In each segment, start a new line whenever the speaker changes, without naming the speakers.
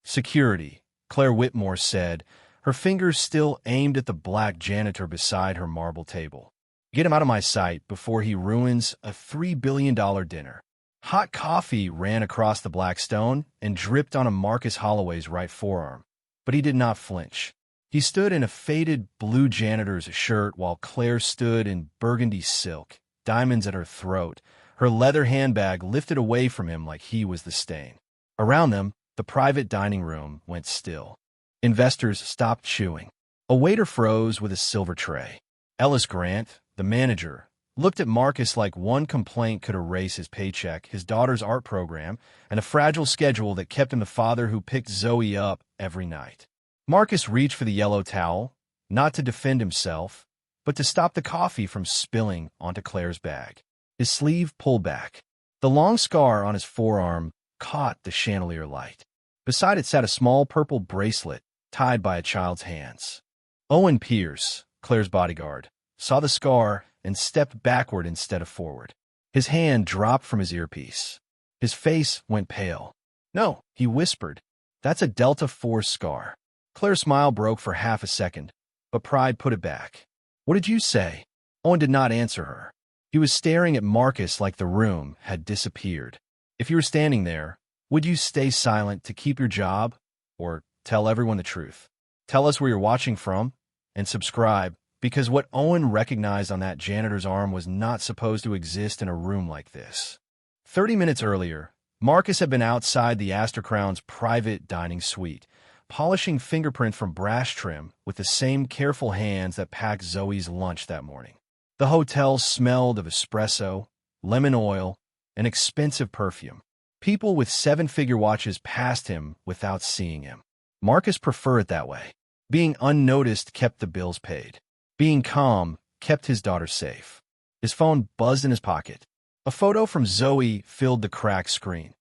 Security, Claire Whitmore said, her fingers still aimed at the black janitor beside her marble table. Get him out of my sight before he ruins a $3 billion dinner. Hot coffee ran across the black stone and dripped on a Marcus Holloway's right forearm, but he did not flinch. He stood in a faded blue janitor's shirt while Claire stood in burgundy silk, diamonds at her throat, her leather handbag lifted away from him like he was the stain. Around them, the private dining room went still. Investors stopped chewing. A waiter froze with a silver tray. Ellis Grant, the manager, looked at Marcus like one complaint could erase his paycheck, his daughter's art program, and a fragile schedule that kept him the father who picked Zoe up every night. Marcus reached for the yellow towel, not to defend himself, but to stop the coffee from spilling onto Claire's bag. His sleeve pulled back. The long scar on his forearm caught the chandelier light. Beside it sat a small purple bracelet tied by a child's hands. Owen Pierce, Claire's bodyguard, saw the scar and stepped backward instead of forward. His hand dropped from his earpiece. His face went pale. "No," he whispered. "That's a Delta Force scar." Claire's smile broke for half a second, but pride put it back. "What did you say?" Owen did not answer her. He was staring at Marcus like the room had disappeared. "If you were standing there, would you stay silent to keep your job, or tell everyone the truth? Tell us where you're watching from, and subscribe, because what Owen recognized on that janitor's arm was not supposed to exist in a room like this." 30 minutes earlier, Marcus had been outside the Astor Crown's private dining suite, polishing fingerprints from brass trim with the same careful hands that packed Zoe's lunch that morning. The hotel smelled of espresso, lemon oil, and expensive perfume. People with seven-figure watches passed him without seeing him. Marcus preferred it that way. Being unnoticed kept the bills paid. Being calm kept his daughter safe. His phone buzzed in his pocket. A photo from Zoe filled the cracked screen.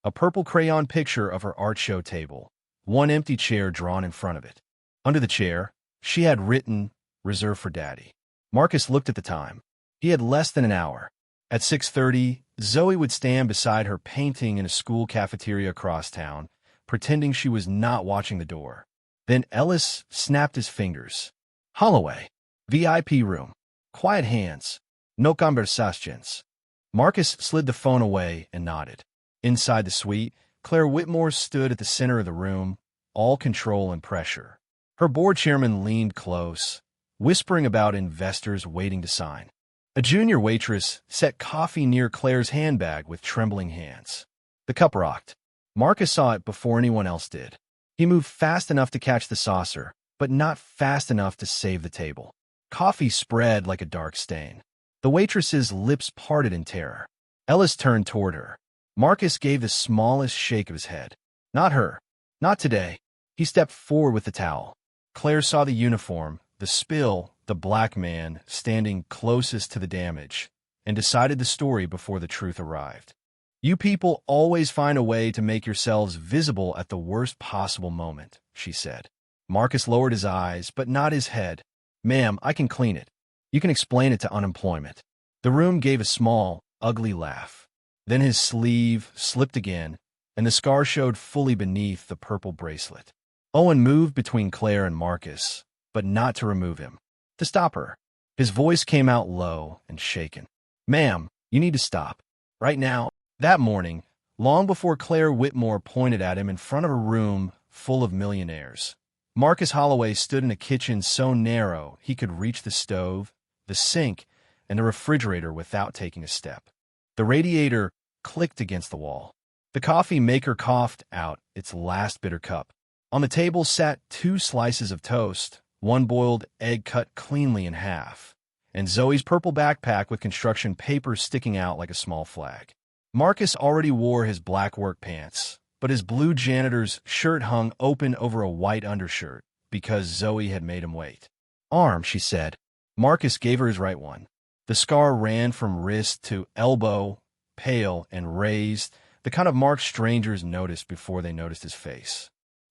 A purple crayon picture of her art show table, one empty chair drawn in front of it. Under the chair, she had written, "Reserved for Daddy." Marcus looked at the time. He had less than an hour. At 6:30, Zoe would stand beside her painting in a school cafeteria across town, pretending she was not watching the door. Then Ellis snapped his fingers. "Holloway. VIP room. Quiet hands. No conversations." Marcus slid the phone away and nodded. Inside the suite, Claire Whitmore stood at the center of the room, all control and pressure. Her board chairman leaned close, whispering about investors waiting to sign. A junior waitress set coffee near Claire's handbag with trembling hands. The cup rocked. Marcus saw it before anyone else did. He moved fast enough to catch the saucer, but not fast enough to save the table. Coffee spread like a dark stain. The waitress's lips parted in terror. Ellis turned toward her. Marcus gave the smallest shake of his head. "Not her. Not today." He stepped forward with the towel. Claire saw the uniform, the spill, the black man standing closest to the damage, and decided the story before the truth arrived. "You people always find a way to make yourselves visible at the worst possible moment," she said. Marcus lowered his eyes, but not his head. "Ma'am, I can clean it. You can explain it to unemployment." The room gave a small, ugly laugh. Then his sleeve slipped again, and the scar showed fully beneath the purple bracelet. Owen moved between Claire and Marcus, but not to remove him. To stop her. His voice came out low and shaken. "Ma'am, you need to stop. Right now." That morning, long before Claire Whitmore pointed at him in front of a room full of millionaires, Marcus Holloway stood in a kitchen so narrow he could reach the stove, the sink, and the refrigerator without taking a step. The radiator clicked against the wall. The coffee maker coughed out its last bitter cup. On the table sat 2 slices of toast, 1 boiled egg cut cleanly in half, and Zoe's purple backpack with construction paper sticking out like a small flag. Marcus already wore his black work pants, but his blue janitor's shirt hung open over a white undershirt because Zoe had made him wait. "Arm," she said. Marcus gave her his right one. The scar ran from wrist to elbow, pale and raised, the kind of mark strangers noticed before they noticed his face.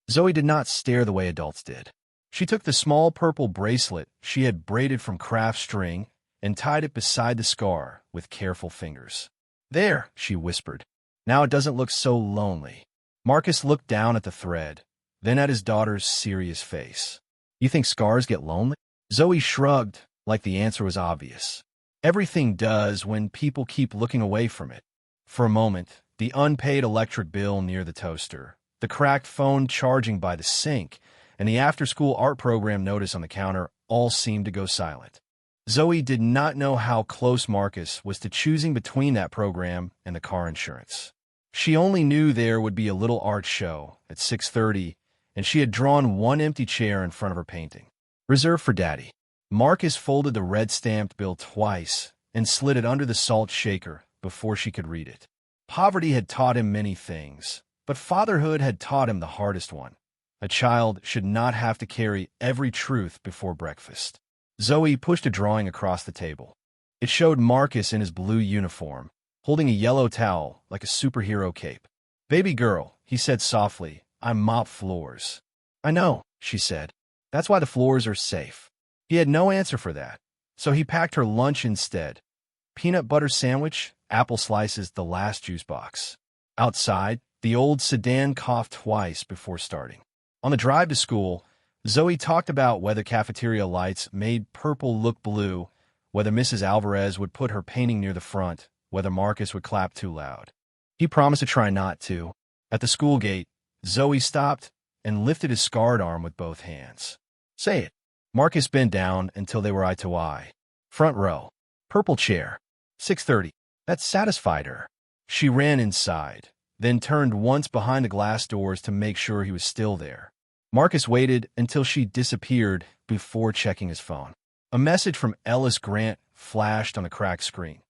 Zoe did not stare the way adults did. She took the small purple bracelet she had braided from craft string and tied it beside the scar with careful fingers. "There," she whispered. "Now it doesn't look so lonely." Marcus looked down at the thread, then at his daughter's serious face. You think scars get lonely? Zoe shrugged, like the answer was obvious. Everything does when people keep looking away from it. For a moment, the unpaid electric bill near the toaster, the cracked phone charging by the sink, and the after-school art program notice on the counter all seemed to go silent. Zoe did not know how close Marcus was to choosing between that program and the car insurance. She only knew there would be a little art show at 6:30, and she had drawn one empty chair in front of her painting. Reserved for Daddy. Marcus folded the red-stamped bill twice and slid it under the salt shaker before she could read it. Poverty had taught him many things, but fatherhood had taught him the hardest one. A child should not have to carry every truth before breakfast. Zoe pushed a drawing across the table. It showed Marcus in his blue uniform, holding a yellow towel like a superhero cape. Baby girl, he said softly, I mop floors. I know, she said. That's why the floors are safe. He had no answer for that, so he packed her lunch instead. Peanut butter sandwich, apple slices, the last juice box. Outside, the old sedan coughed twice before starting. On the drive to school, Zoe talked about whether cafeteria lights made purple look blue, whether Mrs. Alvarez would put her painting near the front, whether Marcus would clap too loud. He promised to try not to. At the school gate, Zoe stopped and lifted his scarred arm with both hands. Say it. Marcus bent down until they were eye to eye. Front row. Purple chair. 6:30. That satisfied her. She ran inside, then turned once behind the glass doors to make sure he was still there. Marcus waited until she disappeared before checking his phone. A message from Ellis Grant flashed on the cracked screen.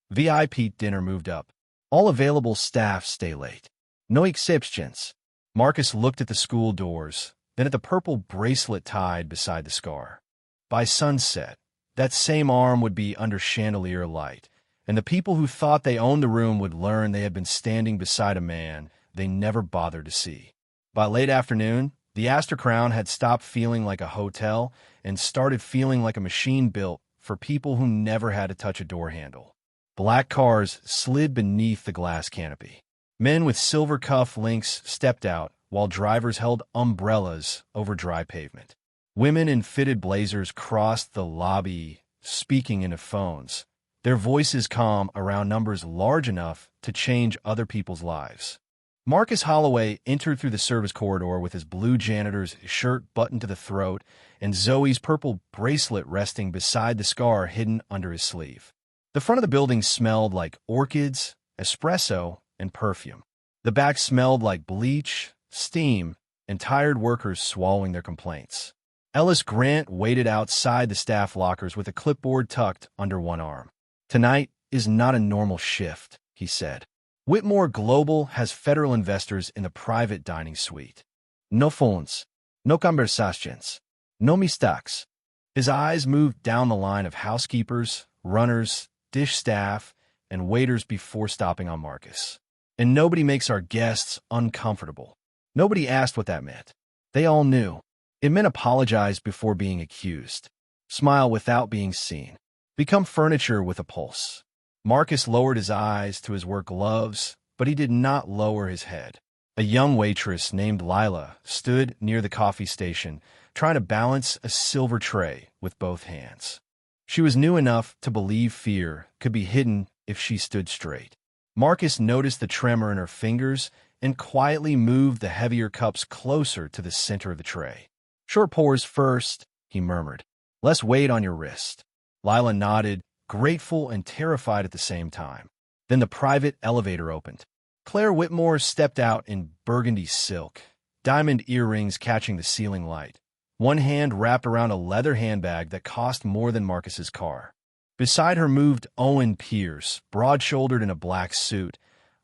VIP dinner moved up. All available staff stay late. No exceptions. Marcus looked at the school doors, then at the purple bracelet tied beside the scar. By sunset, that same arm would be under chandelier light, and the people who thought they owned the room would learn they had been standing beside a man they never bothered to see. By late afternoon, the Astor Crown had stopped feeling like a hotel and started feeling like a machine built for people who never had to touch a door handle. Black cars slid beneath the glass canopy. Men with silver cuff links stepped out, while drivers held umbrellas over dry pavement. Women in fitted blazers crossed the lobby, speaking into phones, their voices calm around numbers large enough to change other people's lives. Marcus Holloway entered through the service corridor with his blue janitor's shirt buttoned to the throat and Zoe's purple bracelet resting beside the scar hidden under his sleeve. The front of the building smelled like orchids, espresso, and perfume. The back smelled like bleach, steam, and tired workers swallowing their complaints. Ellis Grant waited outside the staff lockers with a clipboard tucked under one arm. Tonight is not a normal shift, he said. Whitmore Global has federal investors in the private dining suite. No phones, no conversations, no mistakes. His eyes moved down the line of housekeepers, runners, dish staff, and waiters before stopping on Marcus. And nobody makes our guests uncomfortable. Nobody asked what that meant. They all knew. It meant apologize before being accused. Smile without being seen. Become furniture with a pulse. Marcus lowered his eyes to his work gloves, but he did not lower his head. A young waitress named Lila stood near the coffee station, trying to balance a silver tray with both hands. She was new enough to believe fear could be hidden if she stood straight. Marcus noticed the tremor in her fingers and quietly moved the heavier cups closer to the center of the tray. Short pours first, he murmured. Less weight on your wrist. Lila nodded, grateful and terrified at the same time. Then the private elevator opened. Claire Whitmore stepped out in burgundy silk, diamond earrings catching the ceiling light. One hand wrapped around a leather handbag that cost more than Marcus's car. Beside her moved Owen Pierce, broad-shouldered in a black suit,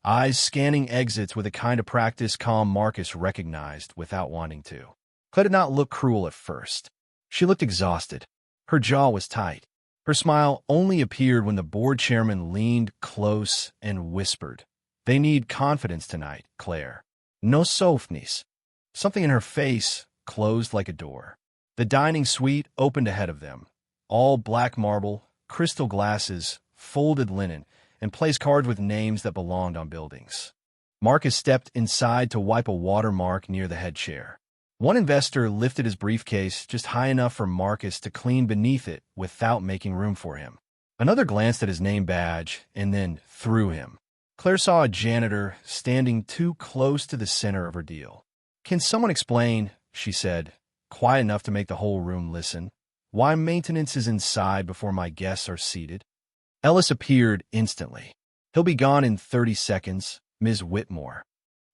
eyes scanning exits with a kind of practice calm Marcus recognized without wanting to. Claire did not look cruel at first. She looked exhausted. Her jaw was tight. Her smile only appeared when the board chairman leaned close and whispered, They need confidence tonight, Claire. No softness. Something in her face closed like a door. The dining suite opened ahead of them. All black marble, crystal glasses, folded linen, and place cards with names that belonged on buildings. Marcus stepped inside to wipe a watermark near the head chair. One investor lifted his briefcase just high enough for Marcus to clean beneath it without making room for him. Another glanced at his name badge and then through him. Claire saw a janitor standing too close to the center of her deal. "Can someone explain," she said, quiet enough to make the whole room listen, "why maintenance is inside before my guests are seated?" Ellis appeared instantly. "He'll be gone in 30 seconds, Ms. Whitmore."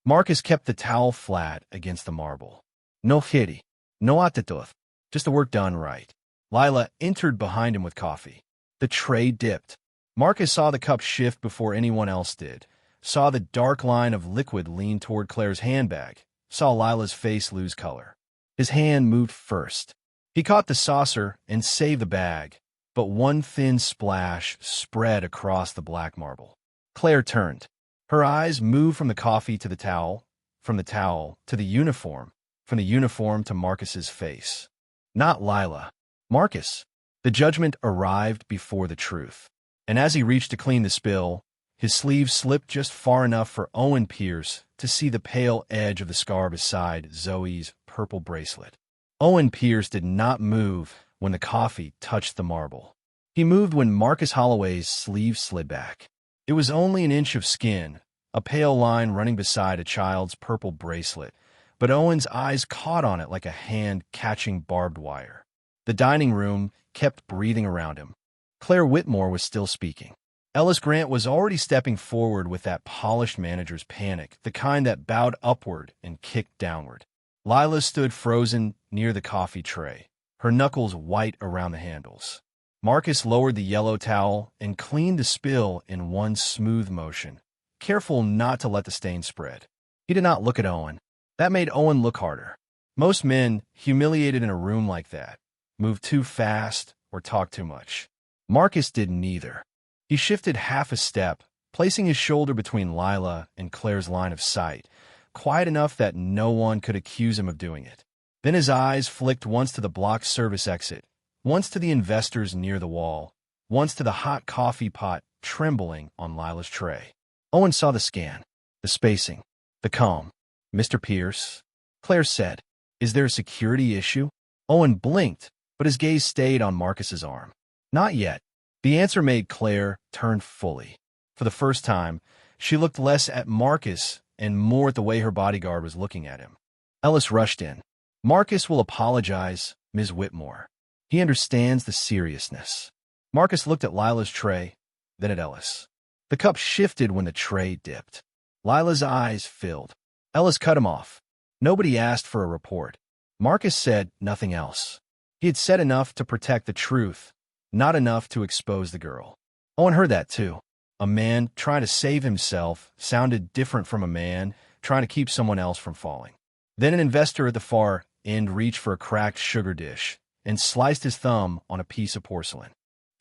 Marcus kept the towel flat against the marble. "No hitty, no attitude, just the work done right." Lila entered behind him with coffee. The tray dipped. Marcus saw the cup shift before anyone else did, saw the dark line of liquid lean toward Claire's handbag, saw Lila's face lose color. His hand moved first. He caught the saucer and saved the bag, but one thin splash spread across the black marble. Claire turned. Her eyes moved from the coffee to the towel, from the towel to the uniform, from the uniform to Marcus's face. Not Lila. Marcus. The judgment arrived before the truth. And as he reached to clean the spill, his sleeve slipped just far enough for Owen Pierce to see the pale edge of the scar beside Zoe's purple bracelet. Owen Pierce did not move when the coffee touched the marble. He moved when Marcus Holloway's sleeve slid back. It was only an inch of skin, a pale line running beside a child's purple bracelet, but Owen's eyes caught on it like a hand catching barbed wire. The dining room kept breathing around him. Claire Whitmore was still speaking. Ellis Grant was already stepping forward with that polished manager's panic, the kind that bowed upward and kicked downward. Lila stood frozen near the coffee tray, her knuckles white around the handles. Marcus lowered the yellow towel and cleaned the spill in one smooth motion, careful not to let the stain spread. He did not look at Owen. That made Owen look harder. Most men, humiliated in a room like that, move too fast or talk too much. Marcus did neither. He shifted half a step, placing his shoulder between Lila and Claire's line of sight, quiet enough that no one could accuse him of doing it. Then his eyes flicked once to the block service exit, once to the investors near the wall, once to the hot coffee pot trembling on Lila's tray. Owen saw the scan, the spacing, the calm. "Mr. Pierce," Claire said, "is there a security issue?" Owen blinked, but his gaze stayed on Marcus's arm. "Not yet." The answer made Claire turn fully. For the first time, she looked less at Marcus and more at the way her bodyguard was looking at him. Ellis rushed in. "Marcus will apologize, Ms. Whitmore. He understands the seriousness." Marcus looked at Lila's tray, then at Ellis. The cup shifted when the tray dipped. Lila's eyes filled. Ellis cut him off. Nobody asked for a report. Marcus said nothing else. He had said enough to protect the truth, not enough to expose the girl. Owen heard that too. A man trying to save himself sounded different from a man trying to keep someone else from falling. Then an investor at the far end reached for a cracked sugar dish and sliced his thumb on a piece of porcelain.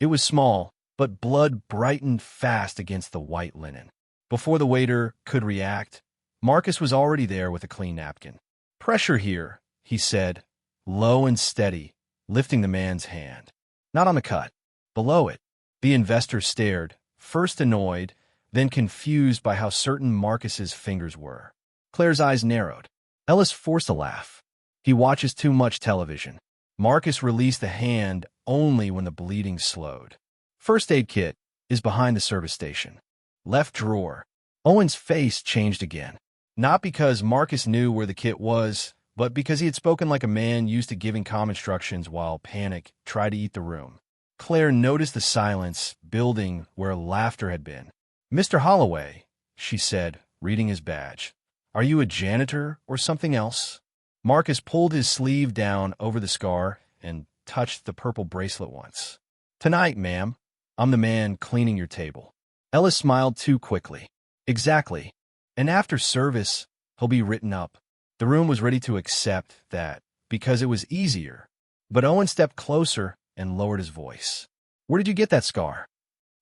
It was small, but blood brightened fast against the white linen. Before the waiter could react, Marcus was already there with a clean napkin. "Pressure here," he said, low and steady, lifting the man's hand. "Not on the cut. Below it." The investor stared, first annoyed, then confused by how certain Marcus's fingers were. Claire's eyes narrowed. Ellis forced a laugh. He watches too much television. Marcus released the hand only when the bleeding slowed. "First aid kit is behind the service station. Left drawer." Owen's face changed again. Not because Marcus knew where the kit was, but because he had spoken like a man used to giving calm instructions while panic tried to eat the room. Claire noticed the silence building where laughter had been. "Mr. Holloway," she said, reading his badge, "are you a janitor or something else?" Marcus pulled his sleeve down over the scar and touched the purple bracelet once. "Tonight, ma'am, I'm the man cleaning your table." Ellis smiled too quickly. "Exactly. And after service, he'll be written up." The room was ready to accept that, because it was easier. But Owen stepped closer and lowered his voice. "Where did you get that scar?"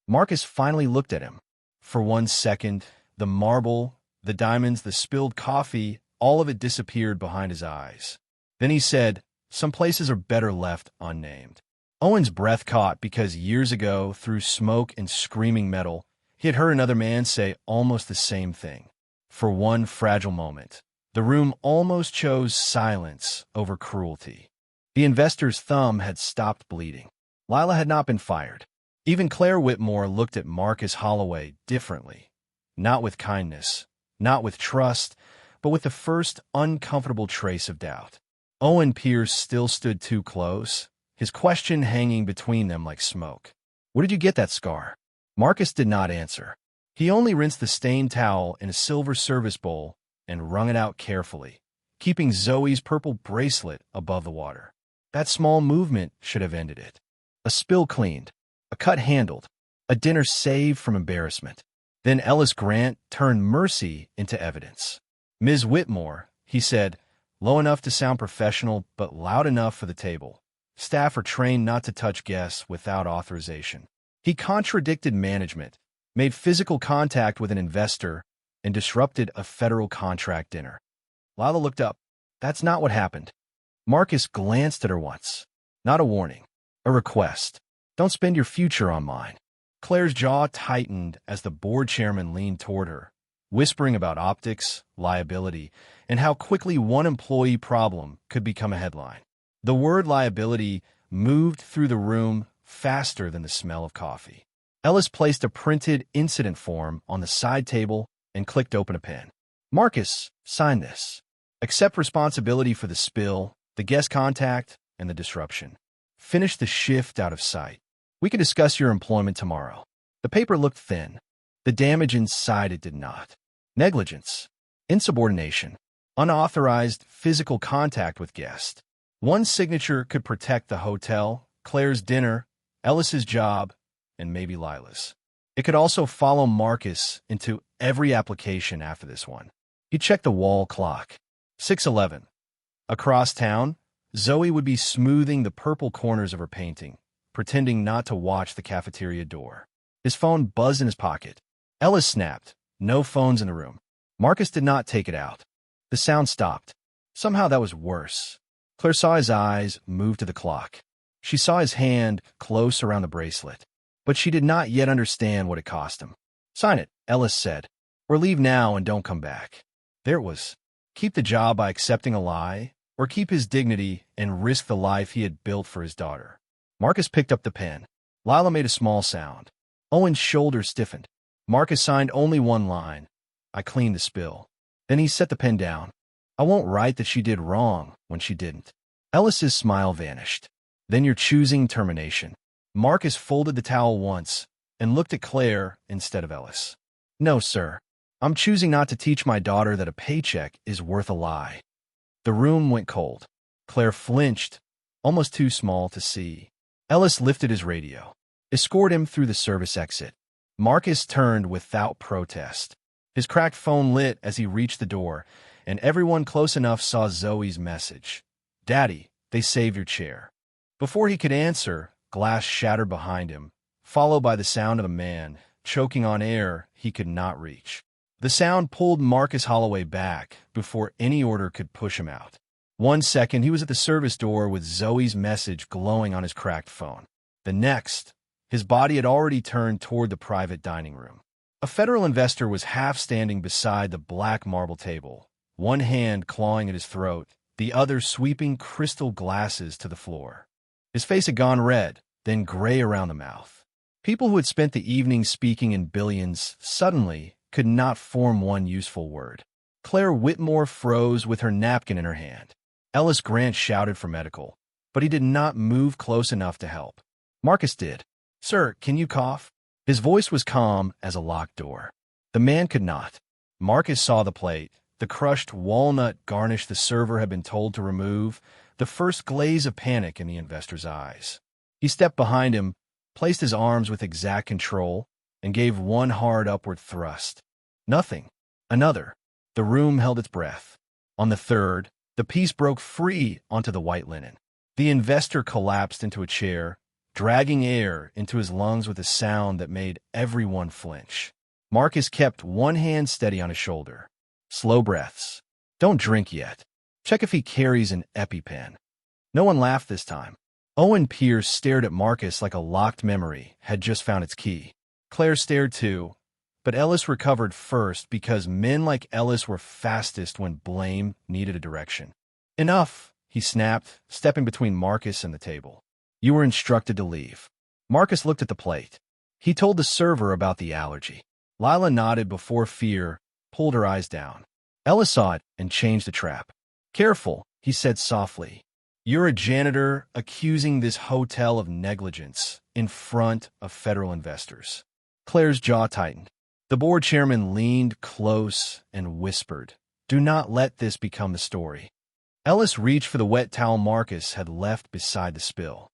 Marcus finally looked at him. For 1 second, the marble, the diamonds, the spilled coffee, all of it disappeared behind his eyes. Then he said, "Some places are better left unnamed." Owen's breath caught because years ago, through smoke and screaming metal, he had heard another man say almost the same thing. For one fragile moment, the room almost chose silence over cruelty. The investor's thumb had stopped bleeding. Lila had not been fired. Even Claire Whitmore looked at Marcus Holloway differently. Not with kindness, not with trust, but with the first uncomfortable trace of doubt. Owen Pierce still stood too close, his question hanging between them like smoke. "Where did you get that scar?" Marcus did not answer. He only rinsed the stained towel in a silver service bowl and wrung it out carefully, keeping Zoe's purple bracelet above the water. That small movement should have ended it. A spill cleaned, a cut handled, a dinner saved from embarrassment. Then Ellis Grant turned mercy into evidence. "Ms. Whitmore," he said, low enough to sound professional but loud enough for the table. "Staff are trained not to touch guests without authorization." He contradicted management, made physical contact with an investor, and disrupted a federal contract dinner. Lila looked up. "That's not what happened." Marcus glanced at her once. "Not a warning. A request. Don't spend your future on mine." Claire's jaw tightened as the board chairman leaned toward her, whispering about optics, liability, and how quickly one employee problem could become a headline. The word liability moved through the room faster than the smell of coffee. Ellis placed a printed incident form on the side table and clicked open a pen. "Marcus, sign this. Accept responsibility for the spill, the guest contact, and the disruption. Finish the shift out of sight. We can discuss your employment tomorrow." The paper looked thin. The damage inside it did not. Negligence, insubordination, unauthorized physical contact with guests. One signature could protect the hotel, Claire's dinner, Ellis's job, and maybe Lila's. It could also follow Marcus into every application after this one. He checked the wall clock. 6:11. Across town, Zoe would be smoothing the purple corners of her painting, pretending not to watch the cafeteria door. His phone buzzed in his pocket. Ellis snapped. No phones in the room. Marcus did not take it out. The sound stopped. Somehow that was worse. Claire saw his eyes move to the clock. She saw his hand close around the bracelet, but she did not yet understand what it cost him. "Sign it," Ellis said, "or leave now and don't come back." There it was. Keep the job by accepting a lie, or keep his dignity and risk the life he had built for his daughter. Marcus picked up the pen. Lila made a small sound. Owen's shoulders stiffened. Marcus signed only one line. "I cleaned the spill." Then he set the pen down. "I won't write that she did wrong when she didn't." Ellis's smile vanished. "Then you're choosing termination." Marcus folded the towel once and looked at Claire instead of Ellis. "No, sir. I'm choosing not to teach my daughter that a paycheck is worth a lie." The room went cold. Claire flinched, almost too small to see. Ellis lifted his radio. Escort him through the service exit. Marcus turned without protest. His cracked phone lit as he reached the door, and everyone close enough saw Zoe's message. "Daddy, they saved your chair." Before he could answer, glass shattered behind him, followed by the sound of a man choking on air he could not reach. The sound pulled Marcus Holloway back before any order could push him out. 1 second, he was at the service door with Zoe's message glowing on his cracked phone. The next, his body had already turned toward the private dining room. A federal investor was half standing beside the black marble table, one hand clawing at his throat, the other sweeping crystal glasses to the floor. His face had gone red, then gray around the mouth. People who had spent the evening speaking in billions suddenly could not form one useful word. Claire Whitmore froze with her napkin in her hand. Ellis Grant shouted for medical, but he did not move close enough to help. Marcus did. "Sir, can you cough?" His voice was calm as a locked door. The man could not. Marcus saw the plate, the crushed walnut garnish the server had been told to remove, the first glaze of panic in the investor's eyes. He stepped behind him, placed his arms with exact control, and gave one hard upward thrust. Nothing. Another. The room held its breath. On the third, the piece broke free onto the white linen. The investor collapsed into a chair, dragging air into his lungs with a sound that made everyone flinch. Marcus kept one hand steady on his shoulder. Slow breaths. "Don't drink yet. Check if he carries an EpiPen." No one laughed this time. Owen Pierce stared at Marcus like a locked memory had just found its key. Claire stared too, But Ellis recovered first because men like Ellis were fastest when blame needed a direction. Enough, he snapped, stepping between Marcus and the table. You were instructed to leave. Marcus looked at the plate. He told the server about the allergy. Lila nodded before fear pulled her eyes down. Ellis saw it and changed the trap. Careful, he said softly. You're a janitor accusing this hotel of negligence in front of federal investors. Claire's jaw tightened. The board chairman leaned close and whispered, Do not let this become the story. Ellis reached for the wet towel Marcus had left beside the spill.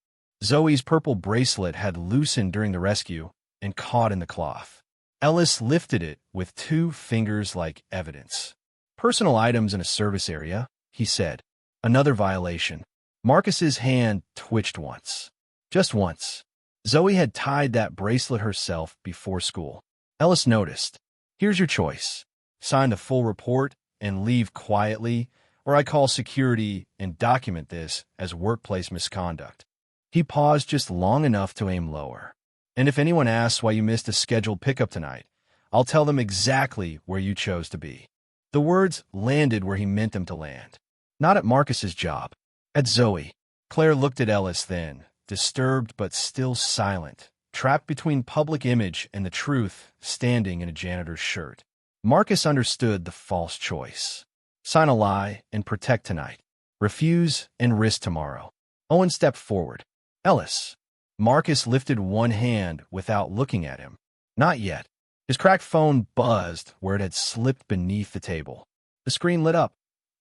Zoe's purple bracelet had loosened during the rescue and caught in the cloth. Ellis lifted it with 2 fingers like evidence. Personal items in a service area, he said. Another violation. Marcus's hand twitched once. Just once. Zoe had tied that bracelet herself before school. Ellis noticed. Here's your choice. Sign the full report and leave quietly, or I call security and document this as workplace misconduct. He paused just long enough to aim lower. And if anyone asks why you missed a scheduled pickup tonight, I'll tell them exactly where you chose to be. The words landed where he meant them to land. Not at Marcus's job. At Zoe. Claire looked at Ellis then, disturbed but still silent, trapped between public image and the truth, standing in a janitor's shirt. Marcus understood the false choice. Sign a lie and protect tonight. Refuse and risk tomorrow. Owen stepped forward. Ellis. Marcus lifted one hand without looking at him. Not yet. His cracked phone buzzed where it had slipped beneath the table. The screen lit up.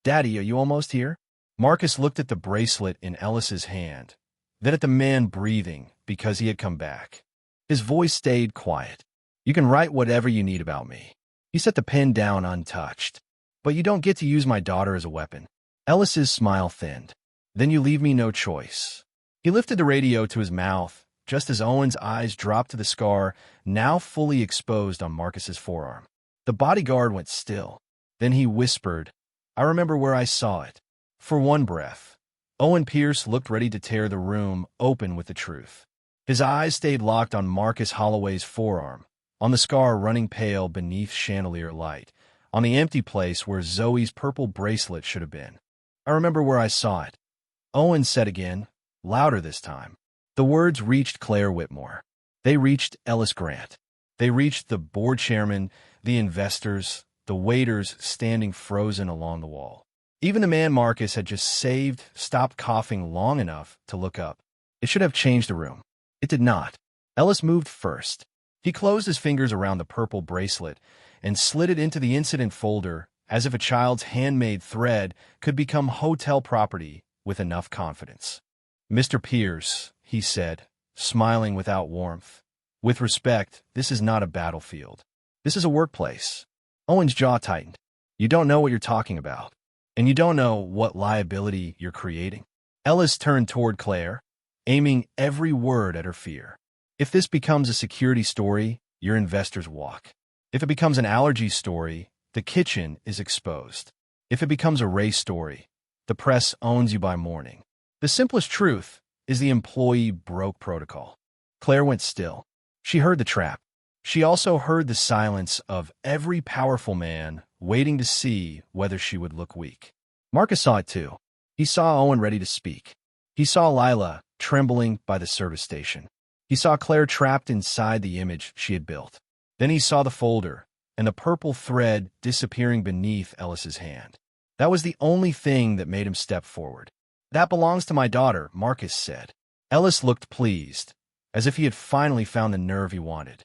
Daddy, are you almost here? Marcus looked at the bracelet in Ellis's hand, then at the man breathing because he had come back. His voice stayed quiet. You can write whatever you need about me. He set the pen down untouched. But you don't get to use my daughter as a weapon. Ellis's smile thinned. Then you leave me no choice. He lifted the radio to his mouth, just as Owen's eyes dropped to the scar, now fully exposed on Marcus's forearm. The bodyguard went still. Then he whispered, I remember where I saw it. For one breath, Owen Pierce looked ready to tear the room open with the truth. His eyes stayed locked on Marcus Holloway's forearm, on the scar running pale beneath chandelier light, on the empty place where Zoe's purple bracelet should have been. I remember where I saw it. Owen said again, louder this time. The words reached Claire Whitmore. They reached Ellis Grant. They reached the board chairman, the investors, the waiters standing frozen along the wall. Even the man Marcus had just saved stopped coughing long enough to look up. It should have changed the room. It did not. Ellis moved first. He closed his fingers around the purple bracelet and slid it into the incident folder as if a child's handmade thread could become hotel property with enough confidence. Mr. Pierce, he said, smiling without warmth. With respect, this is not a battlefield. This is a workplace. Owen's jaw tightened. You don't know what you're talking about. And you don't know what liability you're creating. Ellis turned toward Claire, aiming every word at her fear. If this becomes a security story, your investors walk. If it becomes an allergy story, the kitchen is exposed. If it becomes a race story, the press owns you by morning. The simplest truth is the employee broke protocol. Claire went still. She heard the trap. She also heard the silence of every powerful man waiting to see whether she would look weak. Marcus saw it too. He saw Owen ready to speak. He saw Lila trembling by the service station. He saw Claire trapped inside the image she had built. Then he saw the folder and the purple thread disappearing beneath Ellis's hand. That was the only thing that made him step forward. That belongs to my daughter, Marcus said. Ellis looked pleased, as if he had finally found the nerve he wanted.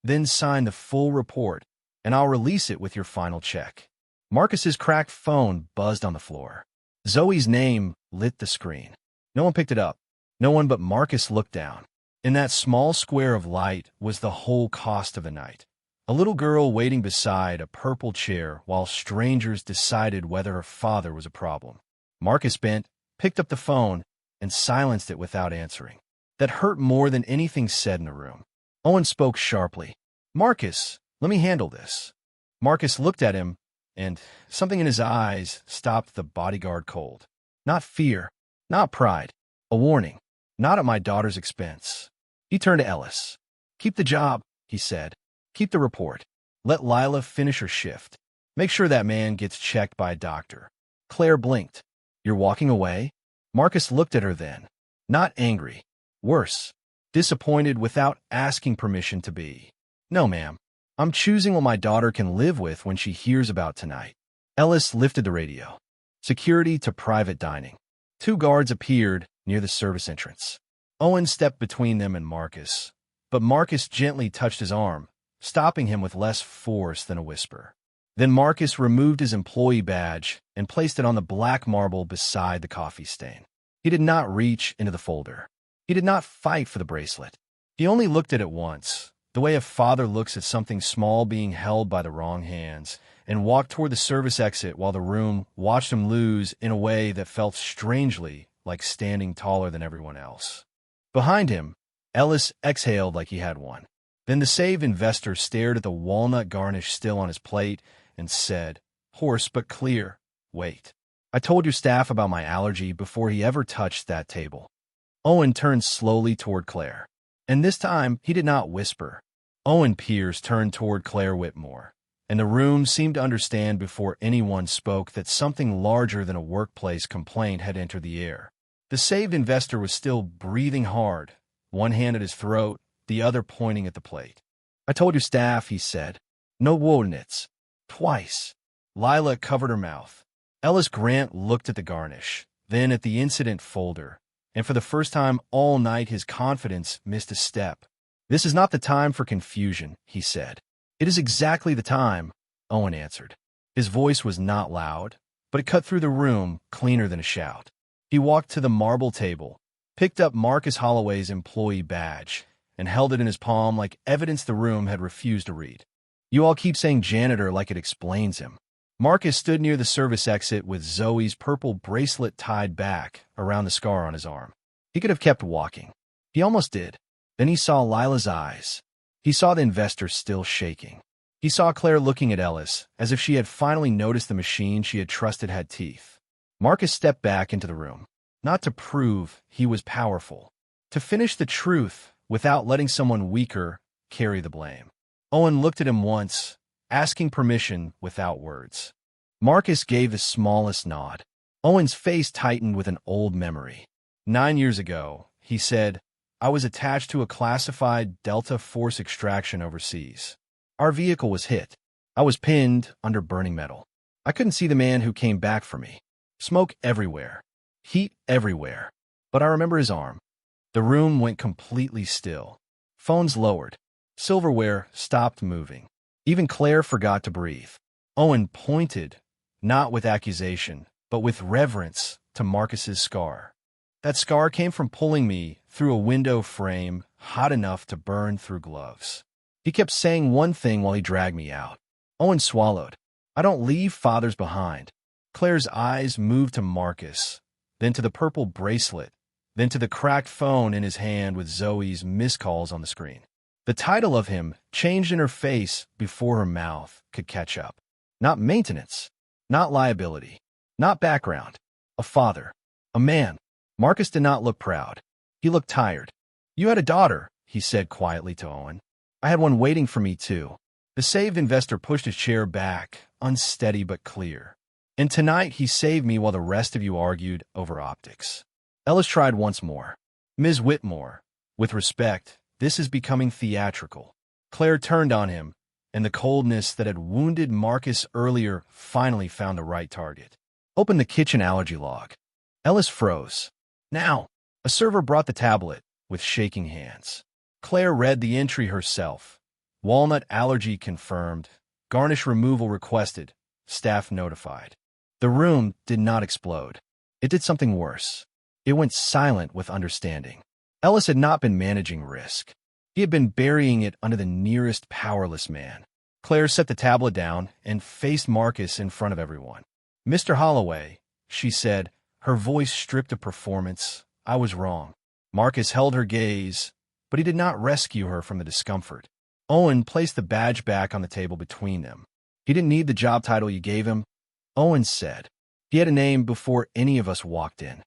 Then sign the full report, and I'll release it with your final check. Marcus's cracked phone buzzed on the floor. Zoe's name lit the screen. No one picked it up. No one but Marcus looked down. In that small square of light was the whole cost of the night. A little girl waiting beside a purple chair while strangers decided whether her father was a problem. Marcus bent, picked up the phone, and silenced it without answering. That hurt more than anything said in the room. Owen spoke sharply. Marcus, let me handle this. Marcus looked at him, and something in his eyes stopped the bodyguard cold. Not fear, not pride, a warning, not at my daughter's expense. He turned to Ellis. Keep the job, he said. Keep the report. Let Lila finish her shift. Make sure that man gets checked by a doctor. Claire blinked. You're walking away? Marcus looked at her then. Not angry. Worse. Disappointed without asking permission to be. No, ma'am. I'm choosing what my daughter can live with when she hears about tonight. Ellis lifted the radio. Security to private dining. 2 guards appeared near the service entrance. Owen stepped between them and Marcus, but Marcus gently touched his arm, stopping him with less force than a whisper. Then Marcus removed his employee badge and placed it on the black marble beside the coffee stain. He did not reach into the folder. He did not fight for the bracelet. He only looked at it once, the way a father looks at something small being held by the wrong hands, and walked toward the service exit while the room watched him lose in a way that felt strangely like standing taller than everyone else. Behind him, Ellis exhaled like he had one. Then the save investor stared at the walnut garnish still on his plate and said, hoarse but clear, wait. I told your staff about my allergy before he ever touched that table. Owen turned slowly toward Claire. And this time, he did not whisper. Owen Pierce turned toward Claire Whitmore, and the room seemed to understand before anyone spoke that something larger than a workplace complaint had entered the air. The saved investor was still breathing hard, one hand at his throat, the other pointing at the plate. I told your staff, he said. No woundeds. Twice. Lila covered her mouth. Ellis Grant looked at the garnish, then at the incident folder, and for the first time all night his confidence missed a step. This is not the time for confusion, he said. It is exactly the time, Owen answered. His voice was not loud, but it cut through the room cleaner than a shout. He walked to the marble table, picked up Marcus Holloway's employee badge, and held it in his palm like evidence the room had refused to read. You all keep saying janitor like it explains him. Marcus stood near the service exit with Zoe's purple bracelet tied back around the scar on his arm. He could have kept walking. He almost did. Then he saw Lila's eyes. He saw the investor still shaking. He saw Claire looking at Ellis as if she had finally noticed the machine she had trusted had teeth. Marcus stepped back into the room, not to prove he was powerful, to finish the truth without letting someone weaker carry the blame. Owen looked at him once, asking permission without words. Marcus gave the smallest nod. Owen's face tightened with an old memory. 9 years ago, he said, I was attached to a classified Delta Force extraction overseas. Our vehicle was hit. I was pinned under burning metal. I couldn't see the man who came back for me. Smoke everywhere. Heat everywhere. But I remember his arm. The room went completely still. Phones lowered. Silverware stopped moving. Even Claire forgot to breathe. Owen pointed, not with accusation, but with reverence, to Marcus's scar. That scar came from pulling me through a window frame hot enough to burn through gloves. He kept saying one thing while he dragged me out. Owen swallowed. I don't leave fathers behind. Claire's eyes moved to Marcus, then to the purple bracelet, then to the cracked phone in his hand with Zoe's missed calls on the screen. The title of him changed in her face before her mouth could catch up. Not maintenance, not liability, not background. A father, a man. Marcus did not look proud. He looked tired. You had a daughter, he said quietly to Owen. I had one waiting for me too. The saved investor pushed his chair back, unsteady but clear. And tonight he saved me while the rest of you argued over optics. Ellis tried once more. Ms. Whitmore, with respect, this is becoming theatrical. Claire turned on him, and the coldness that had wounded Marcus earlier finally found the right target. Open the kitchen allergy log. Ellis froze. Now, a server brought the tablet with shaking hands. Claire read the entry herself. Walnut allergy confirmed. Garnish removal requested. Staff notified. The room did not explode. It did something worse. It went silent with understanding. Ellis had not been managing risk. He had been burying it under the nearest powerless man. Claire set the tablet down and faced Marcus in front of everyone. Mr. Holloway, she said, her voice stripped of performance. I was wrong. Marcus held her gaze, but he did not rescue her from the discomfort. Owen placed the badge back on the table between them. He didn't need the job title you gave him. Owen said. He had a name before any of us walked in.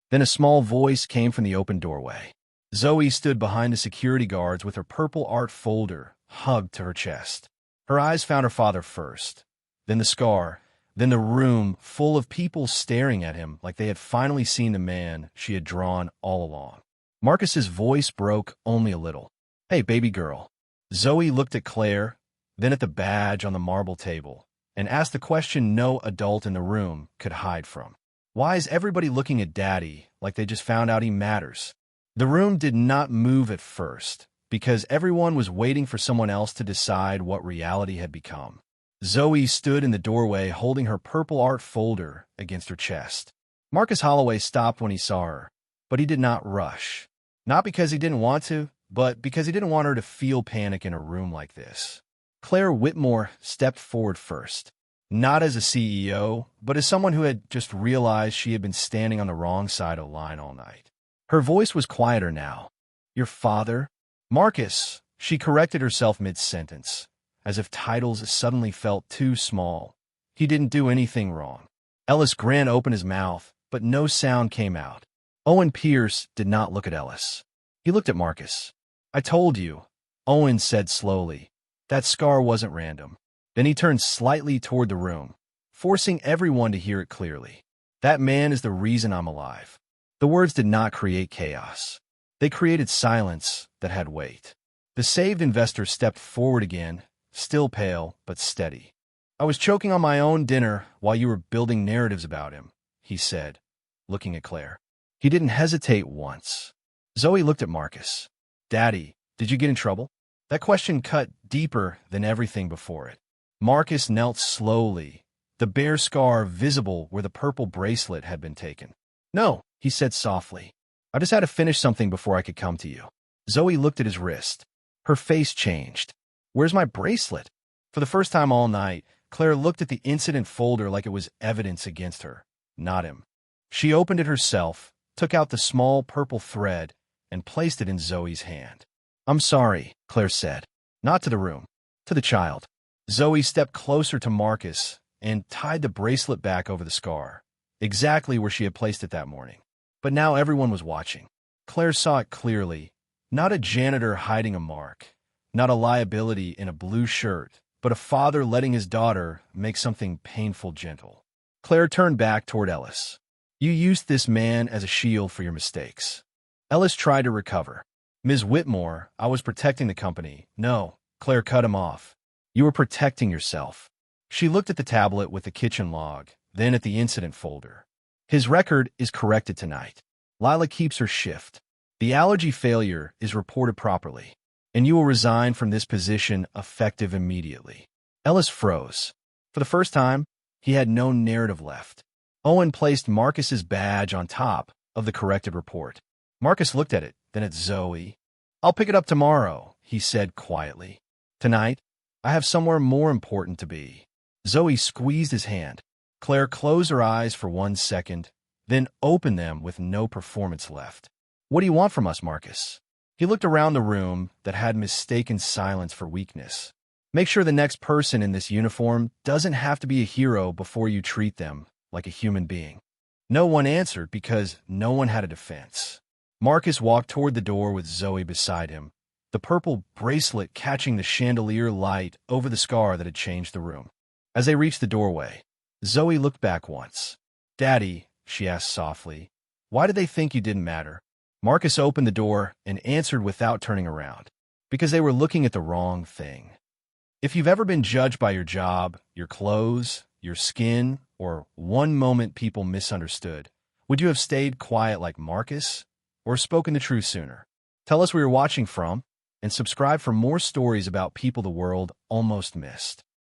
Then a small voice came from the open doorway. Zoe stood behind the security guards with her purple art folder hugged to her chest. Her eyes found her father first, then the scar, then the room full of people staring at him like they had finally seen the man she had drawn all along. Marcus's voice broke only a little. "Hey, baby girl." Zoe looked at Claire, then at the badge on the marble table, and asked the question no adult in the room could hide from. "Why is everybody looking at Daddy like they just found out he matters?" The room did not move at first, because everyone was waiting for someone else to decide what reality had become. Zoe stood in the doorway holding her purple art folder against her chest. Marcus Holloway stopped when he saw her, but he did not rush. Not because he didn't want to, but because he didn't want her to feel panic in a room like this. Claire Whitmore stepped forward first, not as a CEO, but as someone who had just realized she had been standing on the wrong side of the line all night. Her voice was quieter now. "Your father?" "Marcus," she corrected herself mid-sentence, as if titles suddenly felt too small. "He didn't do anything wrong." Ellis Grant opened his mouth, but no sound came out. Owen Pierce did not look at Ellis. He looked at Marcus. "I told you," Owen said slowly. "That scar wasn't random." Then he turned slightly toward the room, forcing everyone to hear it clearly. "That man is the reason I'm alive." The words did not create chaos. They created silence that had weight. The saved investor stepped forward again, still pale but steady. "I was choking on my own dinner while you were building narratives about him," he said, looking at Claire. He didn't hesitate once. Zoe looked at Marcus. "Daddy, did you get in trouble?" That question cut deeper than everything before it. Marcus knelt slowly, the bare scar visible where the purple bracelet had been taken. "No," he said softly. "I just had to finish something before I could come to you." Zoe looked at his wrist. Her face changed. "Where's my bracelet?" For the first time all night, Claire looked at the incident folder like it was evidence against her, not him. She opened it herself, took out the small purple thread, and placed it in Zoe's hand. "I'm sorry," Claire said. "Not to the room. To the child." Zoe stepped closer to Marcus and tied the bracelet back over the scar, exactly where she had placed it that morning. But now everyone was watching. Claire saw it clearly. Not a janitor hiding a mark, not a liability in a blue shirt, but a father letting his daughter make something painful gentle. Claire turned back toward Ellis. "You used this man as a shield for your mistakes." Ellis tried to recover. "Ms. Whitmore, I was protecting the company." "No," Claire cut him off. "You were protecting yourself." She looked at the tablet with the kitchen log, then at the incident folder. "His record is corrected tonight. Lila keeps her shift. The allergy failure is reported properly, and you will resign from this position effective immediately." Ellis froze. For the first time, he had no narrative left. Owen placed Marcus's badge on top of the corrected report. Marcus looked at it, then at Zoe. "I'll pick it up tomorrow," he said quietly. "Tonight, I have somewhere more important to be." Zoe squeezed his hand. Claire closed her eyes for 1 second, then opened them with no performance left. "What do you want from us, Marcus?" He looked around the room that had mistaken silence for weakness. "Make sure the next person in this uniform doesn't have to be a hero before you treat them like a human being." No one answered because no one had a defense. Marcus walked toward the door with Zoe beside him, the purple bracelet catching the chandelier light over the scar that had changed the room. As they reached the doorway, Zoe looked back once. "Daddy," she asked softly, "why did they think you didn't matter?" Marcus opened the door and answered without turning around. "Because they were looking at the wrong thing." If you've ever been judged by your job, your clothes, your skin, or one moment people misunderstood, would you have stayed quiet like Marcus or spoken the truth sooner? Tell us where you're watching from and subscribe for more stories about people the world almost missed.